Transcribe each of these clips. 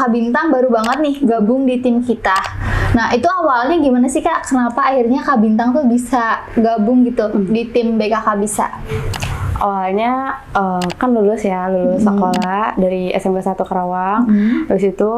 Kak Bintang baru banget nih gabung di tim kita. Nah, itu awalnya gimana sih Kak? Kenapa akhirnya Kak Bintang tuh bisa gabung gitu di tim BKK Bisa? Awalnya kan lulus sekolah dari SMK 1 Karawang. Habis itu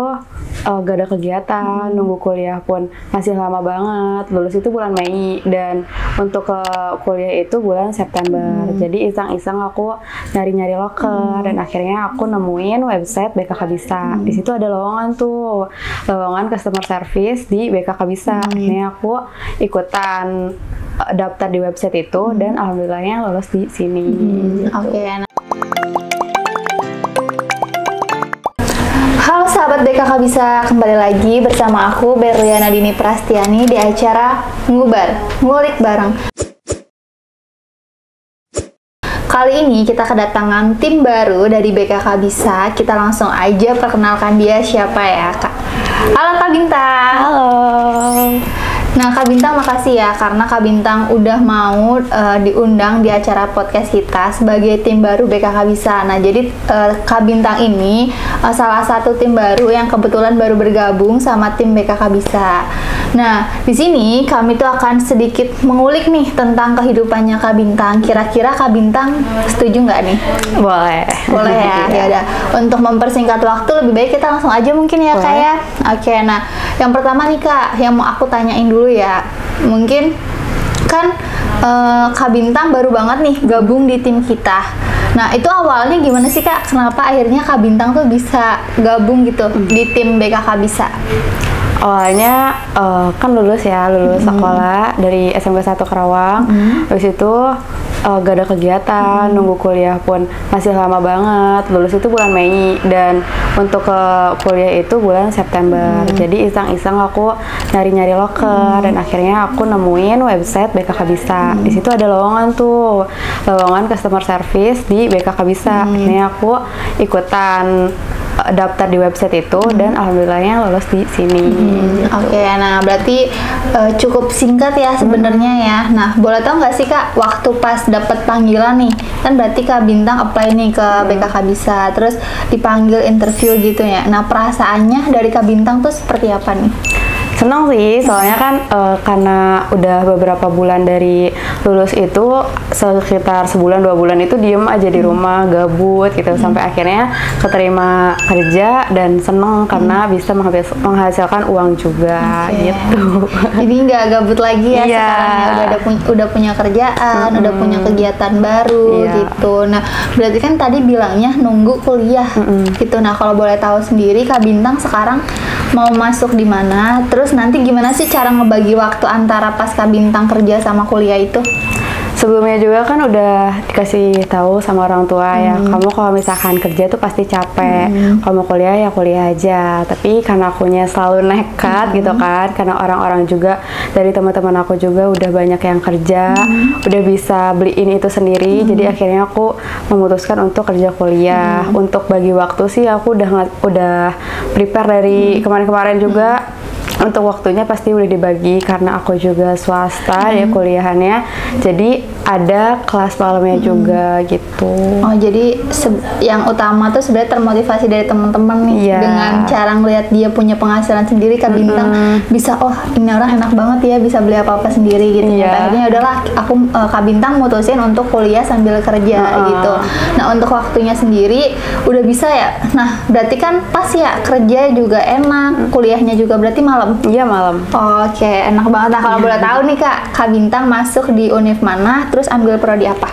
gak ada kegiatan, nunggu kuliah pun masih lama banget. Lulus itu bulan Mei dan untuk ke kuliah itu bulan September. Jadi iseng-iseng aku nyari-nyari loker dan akhirnya aku nemuin website BKK Bisa. Di situ ada lowongan customer service di BKK Bisa. Akhirnya aku ikutan daftar di website itu dan alhamdulillahnya lolos di sini. Oke. Halo sahabat BKK Bisa, kembali lagi bersama aku Berliana Dini Prastiani di acara Ngulik Bareng. Kali ini kita kedatangan tim baru dari BKK Bisa. Kita langsung aja perkenalkan dia siapa ya Kak. Halo Kak Bintang. Halo. Nah Kak Bintang, makasih ya karena Kak Bintang udah mau diundang di acara podcast kita sebagai tim baru BKK Bisa. Nah jadi Kak Bintang ini salah satu tim baru yang kebetulan baru bergabung sama tim BKK Bisa. Nah di sini kami tuh akan sedikit mengulik nih tentang kehidupannya Kak Bintang. Kira-kira Kak Bintang setuju nggak nih? Boleh. Boleh ya. Ya udah. Untuk mempersingkat waktu lebih baik kita langsung aja mungkin ya Kak ya. Oke. Nah yang pertama nih Kak, yang mau aku tanyain dulu ya, mungkin kan Kak Bintang baru banget nih gabung di tim kita. Nah itu awalnya gimana sih Kak? Kenapa akhirnya Kak Bintang tuh bisa gabung gitu di tim BKK Bisa? Awalnya kan lulus sekolah dari SMK 1 Karawang. Habis itu gak ada kegiatan, nunggu kuliah pun masih lama banget. Lulus itu bulan Mei dan untuk ke kuliah itu bulan September. Jadi iseng-iseng aku nyari-nyari loker dan akhirnya aku nemuin website BKK Bisa. Di situ ada lowongan customer service di BKK Bisa. Akhirnya aku ikutan daftar di website itu dan alhamdulillahnya lolos di sini. Oke, nah berarti cukup singkat ya sebenarnya ya. Nah, boleh tahu nggak sih Kak, waktu pas dapat panggilan nih, kan berarti Kak Bintang apply nih ke BKK Bisa, terus dipanggil interview gitu ya. Nah, perasaannya dari Kak Bintang tuh seperti apa nih? Senang sih, soalnya kan karena udah beberapa bulan dari lulus itu, sekitar sebulan 2 bulan itu diem aja di rumah, gabut gitu, sampai akhirnya keterima kerja dan seneng karena bisa menghasilkan uang juga gitu. Jadi nggak gabut lagi ya sekarang ya, udah punya kerjaan, udah punya kegiatan baru gitu. Nah berarti kan tadi bilangnya nunggu kuliah gitu. Nah kalau boleh tahu sendiri Kak Bintang sekarang mau masuk di mana? Terus nanti gimana sih cara ngebagi waktu antara pas Kak Bintang kerja sama kuliah itu? Sebelumnya juga kan udah dikasih tahu sama orang tua ya, kamu kalau misalkan kerja tuh pasti capek, kalau mau kuliah ya kuliah aja. Tapi karena akunya selalu nekat gitu kan, karena orang-orang juga dari teman-teman aku juga udah banyak yang kerja, udah bisa beliin itu sendiri, jadi akhirnya aku memutuskan untuk kerja kuliah. Untuk bagi waktu sih aku udah prepare dari kemarin-kemarin juga. Untuk waktunya pasti udah dibagi karena aku juga swasta ya kuliahannya, jadi ada kelas malamnya juga gitu. Oh jadi yang utama tuh sebenarnya termotivasi dari teman-teman nih dengan cara ngelihat dia punya penghasilan sendiri. Kak Bintang bisa, oh ini orang enak banget ya bisa beli apa-apa sendiri gitu. Akhirnya udahlah aku Kak Bintang mutusin untuk kuliah sambil kerja gitu. Nah untuk waktunya sendiri udah bisa ya. Nah berarti kan pas ya, kerja juga enak, kuliahnya juga berarti malam. Iya malam. Oke, enak banget. Nah kalau boleh tahu nih Kak Bintang masuk di univ mana, terus ambil prodi apa?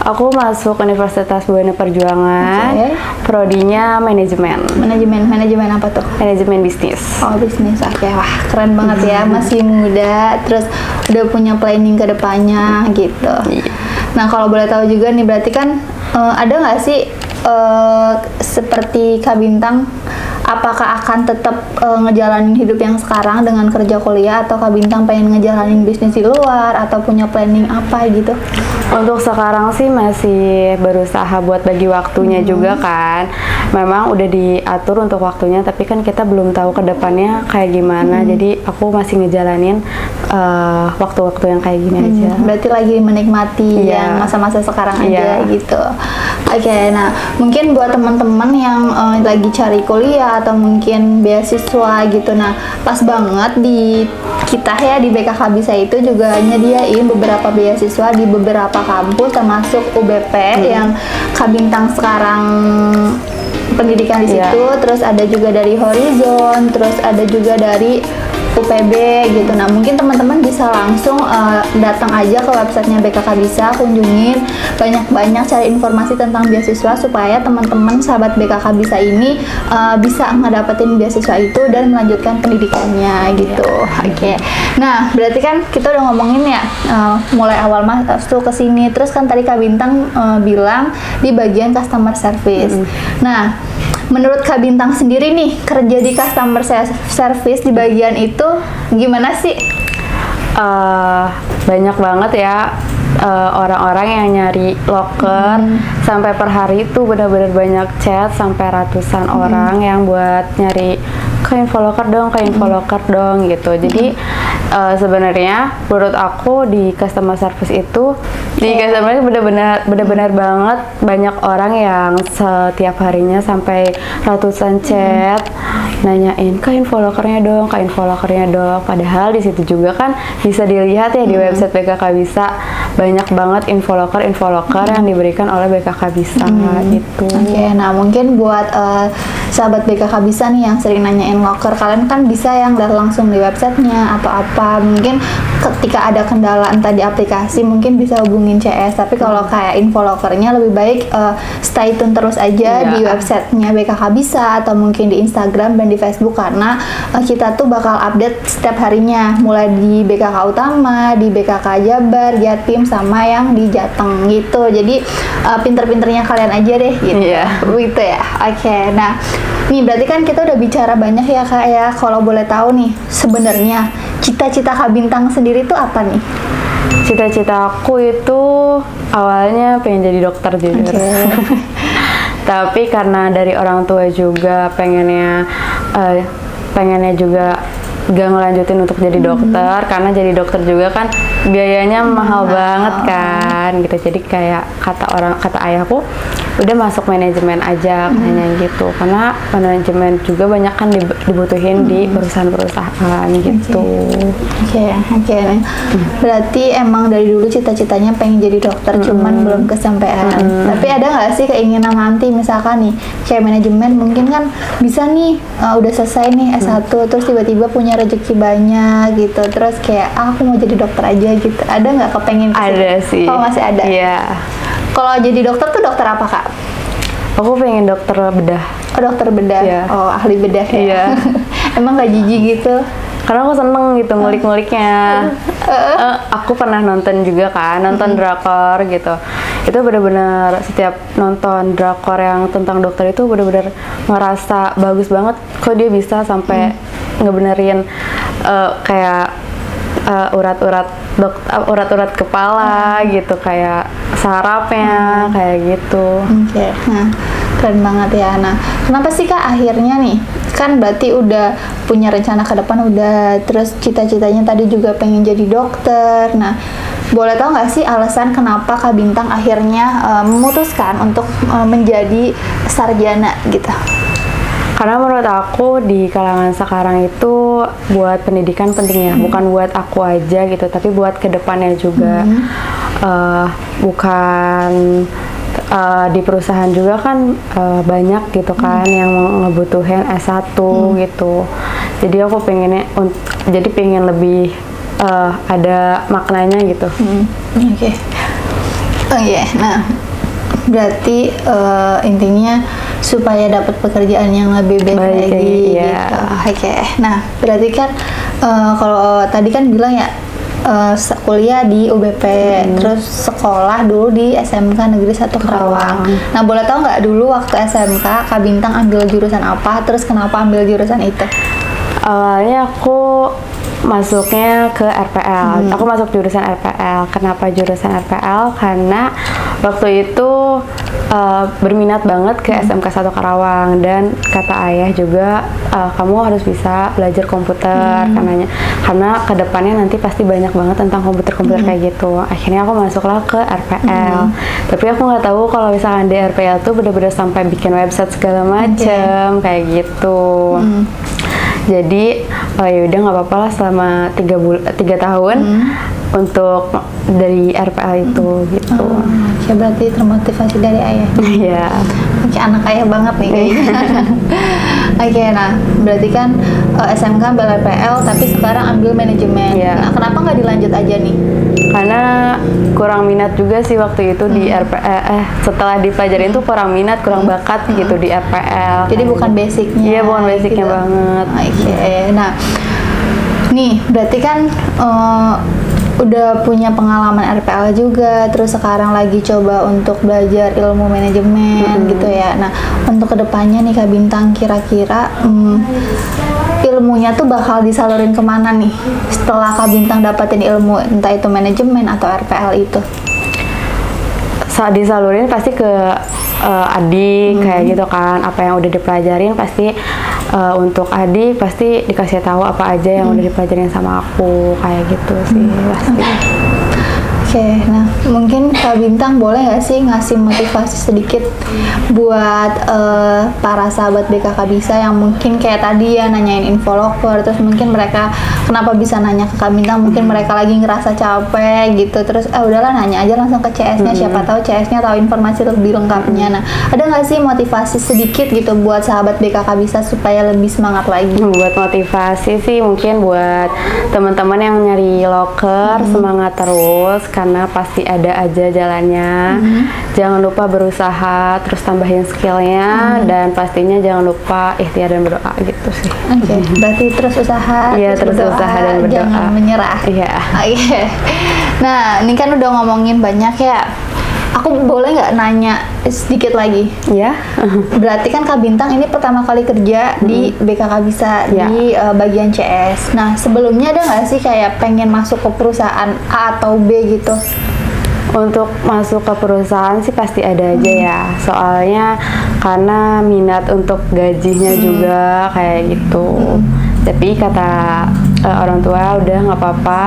Aku masuk Universitas Buana Perjuangan, prodinya manajemen. Manajemen apa tuh? Manajemen bisnis. Oh bisnis, oke. Wah keren banget ya, masih muda, terus udah punya planning ke depannya gitu. Nah kalau boleh tahu juga nih, berarti kan ada nggak sih seperti Kak Bintang, apakah akan tetap ngejalanin hidup yang sekarang dengan kerja kuliah, atau Kak Bintang pengen ngejalanin bisnis di luar atau punya planning apa gitu? Untuk sekarang sih masih berusaha buat bagi waktunya juga kan. Memang udah diatur untuk waktunya, tapi kan kita belum tahu ke depannya kayak gimana. Jadi aku masih ngejalanin waktu-waktu yang kayak gini aja. Berarti lagi menikmati yang masa-masa sekarang aja gitu. Oke, nah mungkin buat teman-teman yang lagi cari kuliah atau mungkin beasiswa gitu, nah pas banget di kita ya di BKK Bisa itu juga nyediain beberapa beasiswa di beberapa kampus termasuk UBP yang Kak Bintang sekarang pendidikan di situ, terus ada juga dari Horizon, terus ada juga dari UPB gitu. Nah mungkin teman-teman bisa langsung datang aja ke websitenya BKK Bisa, kunjungin banyak-banyak cari informasi tentang beasiswa supaya teman-teman sahabat BKK Bisa ini bisa ngedapetin beasiswa itu dan melanjutkan pendidikannya gitu. Oke. Nah berarti kan kita udah ngomongin ya mulai awal masuk ke sini, terus kan tadi Kak Bintang bilang di bagian customer service. Nah menurut Kak Bintang sendiri nih, kerja di customer service di bagian itu gimana sih? Banyak banget ya orang-orang yang nyari loker, sampai per hari itu benar-benar banyak chat sampai ratusan orang yang buat nyari ke infoloker dong gitu. Jadi sebenarnya menurut aku di customer service itu di customer service benar-benar banget banyak orang yang setiap harinya sampai ratusan chat nanyain ke infolokernya dong. Padahal di situ juga kan bisa dilihat ya di website BKK Bisa banyak banget infoloker yang diberikan oleh BKK Bisa gitu. Oke, nah mungkin buat sahabat BKK Bisa nih yang sering nanyain loker, kalian kan bisa yang lihat langsung di websitenya atau apa, mungkin ketika ada kendala entah di aplikasi mungkin bisa hubungin CS, tapi kalau kayak infolokernya lebih baik stay tune terus aja di websitenya BKK Bisa atau mungkin di Instagram dan di Facebook, karena kita tuh bakal update setiap harinya mulai di BKK Utama, di BKK Jabar, Jatim, sama yang di Jateng gitu. Jadi pinter-pinternya kalian aja deh gitu. Gitu ya. Oke, nah nih berarti kan kita udah bicara banyak ya Kak ya. Kalau boleh tahu nih sebenarnya cita-cita Kak Bintang sendiri tuh apa nih? Cita-cita aku itu awalnya pengen jadi dokter jujur. Tapi karena dari orang tua juga pengennya juga gak ngelanjutin untuk jadi dokter, karena jadi dokter juga kan biayanya mahal banget kan gitu. Jadi kayak kata ayahku udah masuk manajemen aja kayaknya gitu, karena manajemen juga banyak kan dibutuhin di perusahaan-perusahaan gitu. Oke. Berarti emang dari dulu cita-citanya pengen jadi dokter, cuman belum kesampaian. Tapi ada nggak sih keinginan nanti misalkan nih kayak manajemen mungkin kan bisa nih udah selesai nih S1 terus tiba-tiba punya rezeki banyak gitu, terus kayak aku mau jadi dokter aja gitu, ada nggak kepengen kesini? Ada sih. Oh masih ada? Iya. Kalau jadi dokter tuh dokter apa Kak? Aku pengen dokter bedah. Oh dokter bedah? Iya. Oh ahli bedah ya? Iya. Emang gak jijik gitu? Karena aku seneng gitu ngulik-nguliknya. Aku pernah nonton juga kan, nonton drakor gitu. Itu bener-bener setiap nonton drakor yang tentang dokter itu bener-bener ngerasa bagus banget. Kok dia bisa sampai ngebenerin kayak urat-urat kepala gitu, kayak sarafnya kayak gitu. Nah keren banget ya. Nah kenapa sih Kak akhirnya nih, kan berarti udah punya rencana ke depan, udah terus cita-citanya tadi juga pengen jadi dokter. Nah boleh tahu nggak sih alasan kenapa Kak Bintang akhirnya memutuskan untuk menjadi sarjana gitu? Karena menurut aku di kalangan sekarang itu buat pendidikan penting ya, bukan buat aku aja gitu, tapi buat kedepannya juga. Bukan di perusahaan juga kan banyak gitu kan yang ngebutuhin S1 gitu. Jadi aku pengen lebih ada maknanya gitu. Nah berarti intinya supaya dapat pekerjaan yang lebih baik lagi gitu. Nah berarti kan kalau tadi kan bilang ya kuliah di UBP, terus sekolah dulu di SMK Negeri 1 Karawang. Nah boleh tahu nggak dulu waktu SMK Kak Bintang ambil jurusan apa, terus kenapa ambil jurusan itu? Awalnya aku masuknya ke RPL. Aku masuk jurusan RPL. Kenapa jurusan RPL? Karena waktu itu berminat banget ke SMK 1 Karawang, dan kata ayah juga kamu harus bisa belajar komputer karena kedepannya nanti pasti banyak banget tentang komputer kayak gitu. Akhirnya aku masuklah ke RPL. Tapi aku nggak tahu kalau misalkan di RPL tuh bener-bener sampai bikin website segala macem kayak gitu. Jadi ya udah nggak apa-apa lah selama 3 tahun untuk dari RPL itu gitu. Ya berarti termotivasi dari ayah. Iya. Kayak anak ayah banget nih kayaknya. Oke, nah berarti kan SMK ambil RPL tapi sekarang ambil manajemen. Nah, kenapa nggak dilanjut aja nih? Karena kurang minat juga sih waktu itu di RPL. Setelah dipelajarin tuh kurang minat, kurang bakat gitu di RPL. Jadi bukan basicnya. Iya, bukan basicnya gitu banget. Oke, nah nih berarti kan udah punya pengalaman RPL juga, terus sekarang lagi coba untuk belajar ilmu manajemen gitu ya. Nah, untuk kedepannya nih Kak Bintang, kira-kira ilmunya tuh bakal disalurin kemana nih setelah Kak Bintang dapetin ilmu entah itu manajemen atau RPL itu? Saat disalurin pasti ke adik kayak gitu kan, apa yang udah dipelajarin pasti untuk adik pasti dikasih tahu apa aja yang udah dipelajarin sama aku kayak gitu sih pasti. Oke, nah mungkin Kak Bintang boleh nggak sih ngasih motivasi sedikit buat para sahabat BKK Bisa yang mungkin kayak tadi ya nanyain info loker, terus mungkin mereka kenapa bisa nanya ke Kak Bintang, mungkin mereka lagi ngerasa capek gitu, terus udahlah nanya aja langsung ke CS-nya, siapa tahu CS-nya tahu informasi lebih lengkapnya. Nah, ada nggak sih motivasi sedikit gitu buat sahabat BKK Bisa supaya lebih semangat lagi? Buat motivasi sih mungkin buat teman-teman yang nyari loker, semangat terus karena pasti ada aja jalannya. Jangan lupa berusaha, terus tambahin skillnya, dan pastinya jangan lupa ikhtiar dan berdoa gitu sih. Oke, berarti terus usaha, terus usaha dan berdoa, jangan menyerah. Iya. Oke. Nah, ini kan udah ngomongin banyak ya. Aku boleh nggak nanya sedikit lagi? Ya. Berarti kan Kak Bintang ini pertama kali kerja di BKK Bisa di bagian CS. Nah, sebelumnya ada nggak sih kayak pengen masuk ke perusahaan A atau B gitu? Untuk masuk ke perusahaan sih pasti ada aja ya. Soalnya karena minat untuk gajinya juga kayak gitu. Tapi kata orang tua udah nggak apa-apa.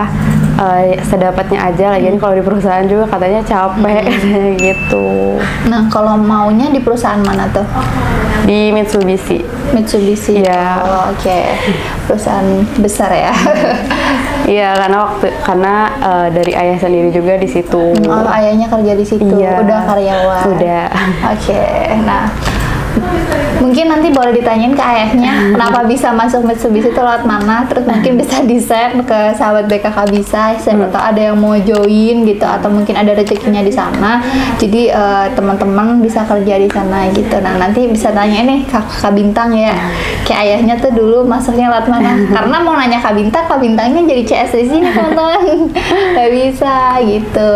Sedapatnya aja, lagian kalau di perusahaan juga katanya capek gitu. Nah, kalau maunya di perusahaan mana tuh? Di Mitsubishi. Mitsubishi. Ya. Oh, oke. Perusahaan besar ya. Iya, karena dari ayah sendiri juga di situ. Oh, ayahnya kerja di situ. Iya. Udah karyawan. Udah. Oke. Nah, mungkin nanti boleh ditanyain ke ayahnya kenapa bisa masuk Mitsubishi itu lewat mana, terus mungkin bisa di-share ke sahabat BKK Bisa, siapa tahu ada yang mau join gitu, atau mungkin ada rezekinya di sana, jadi teman-teman bisa kerja di sana gitu. Nah, nanti bisa tanya nih Kak Bintang ya, kayak ayahnya tuh dulu masuknya lewat mana, karena mau nanya Kak Bintangnya jadi CS di sini teman-teman, nggak bisa gitu.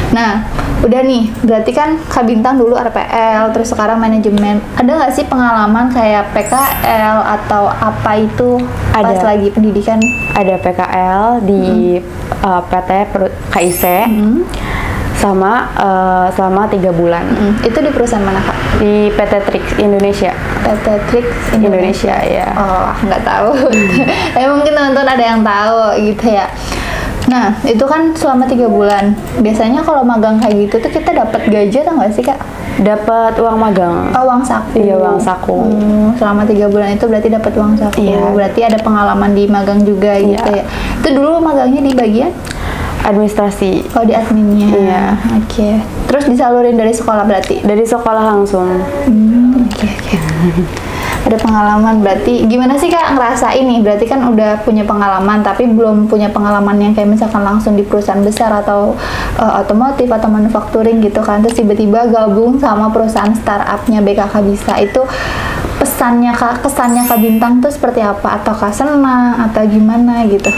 Nah, udah nih, berarti kan Kak Bintang dulu RPL, terus sekarang manajemen. Ada nggak sih pengalaman kayak PKL atau apa itu pas lagi pendidikan? Ada PKL di PT KIC sama selama 3 bulan. Itu di perusahaan mana Kak? Di PT Trix Indonesia. PT Trix Indonesia ya. Oh, nggak tahu. Tapi mungkin teman-teman ada yang tahu gitu ya. Nah, itu kan selama 3 bulan. Biasanya kalau magang kayak gitu tuh kita dapat gaji atau nggak sih Kak? Dapat uang magang. Oh, uang saku. Iya, uang saku. Selama 3 bulan itu berarti dapat uang saku. Iya. Berarti ada pengalaman di magang juga gitu ya. Itu dulu magangnya di bagian administrasi. Oh, di adminnya. Iya. Oke. Terus disalurin dari sekolah berarti? Dari sekolah langsung. Oke. Ada pengalaman, berarti gimana sih Kak ngerasa ini? Berarti kan udah punya pengalaman tapi belum punya pengalaman yang kayak misalkan langsung di perusahaan besar atau otomotif atau manufacturing gitu kan, terus tiba-tiba gabung sama perusahaan startupnya BKK Bisa. Itu kesannya Kak Bintang tuh seperti apa? Ataukah senang atau gimana gitu?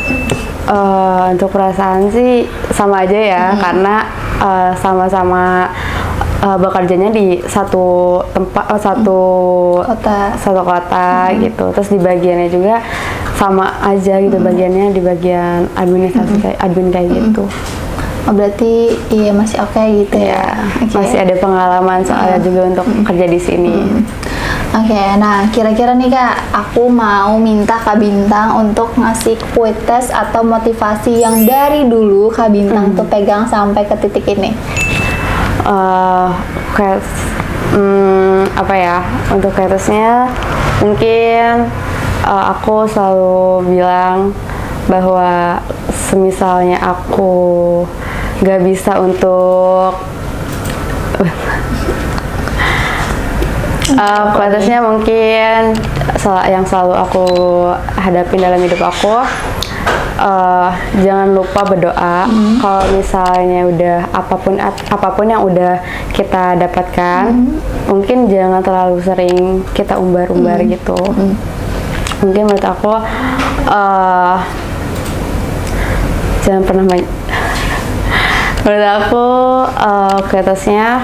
Untuk perasaan sih sama aja ya, karena sama-sama bekerjanya di satu tempat, satu kota gitu. Terus di bagiannya juga sama aja gitu, bagiannya di bagian administrasi kayak admin kayak gitu. Oh, berarti iya masih oke gitu ya. Okay. Masih ada pengalaman soalnya juga untuk kerja di sini. Oke, nah kira-kira nih Kak, aku mau minta Kak Bintang untuk ngasih quotes atau motivasi yang dari dulu Kak Bintang tuh pegang sampai ke titik ini. Quotes, apa ya? Untuk quotesnya mungkin aku selalu bilang bahwa semisalnya aku gak bisa untuk quotesnya mungkin yang selalu aku hadapin dalam hidup aku, jangan lupa berdoa. Kalau misalnya udah apapun yang udah kita dapatkan, mungkin jangan terlalu sering kita umbar-umbar gitu. Mungkin menurut aku jangan pernah menurut aku quotesnya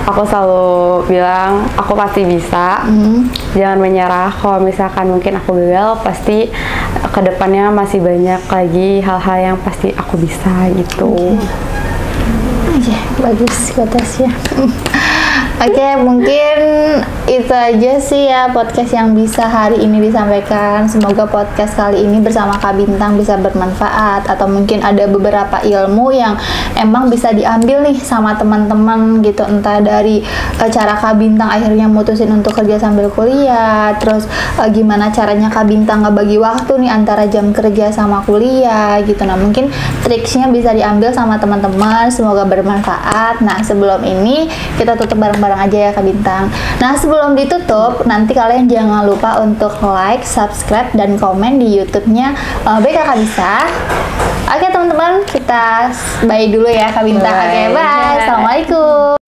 aku selalu bilang aku pasti bisa. Jangan menyerah. Kalau misalkan mungkin aku gagal, pasti kedepannya masih banyak lagi hal-hal yang pasti aku bisa gitu. Oke, bagus quotesnya. Oke, mungkin itu aja sih ya podcast yang bisa hari ini disampaikan. Semoga podcast kali ini bersama Kak Bintang bisa bermanfaat, atau mungkin ada beberapa ilmu yang emang bisa diambil nih sama teman-teman gitu, entah dari cara Kak Bintang akhirnya mutusin untuk kerja sambil kuliah, terus gimana caranya Kak Bintang ngebagi waktu nih antara jam kerja sama kuliah gitu. Nah, mungkin triksnya bisa diambil sama teman-teman, semoga bermanfaat. Nah, sebelum ini kita tutup bareng-bareng aja ya Kak Bintang. Nah, sebelum ditutup, nanti kalian jangan lupa untuk like, subscribe, dan komen di YouTube-nya BKK Bisa. Oke teman-teman, kita bye dulu ya Kak Bintang. Oke, bye. Assalamualaikum.